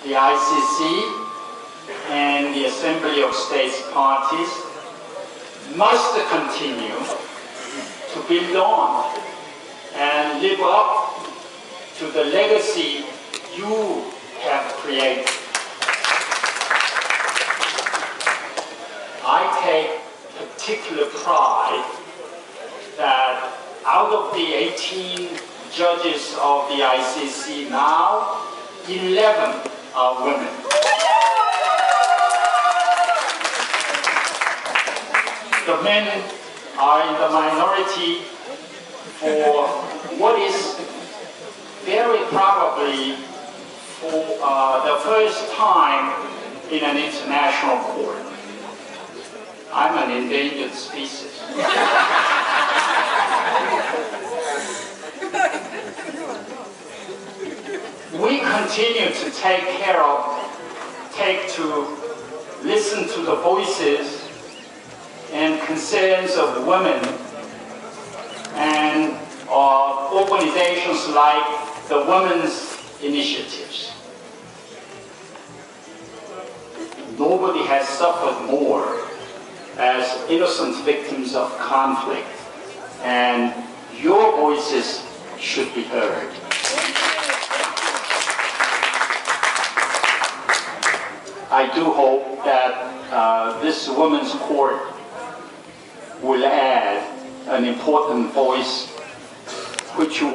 the ICC and the Assembly of States Parties must continue to build on and live up to the legacy you have created. I take particular pride that out of the 18 judges of the ICC now, 11 are women. The men are in the minority for what is very probably for the first time in an international court. I'm an endangered species. We continue to listen to the voices and concerns of women and organizations like the Women's Initiatives. Nobody has suffered more as innocent victims of conflict, and your voices should be heard. I do hope that this Women's Court will add an important voice which you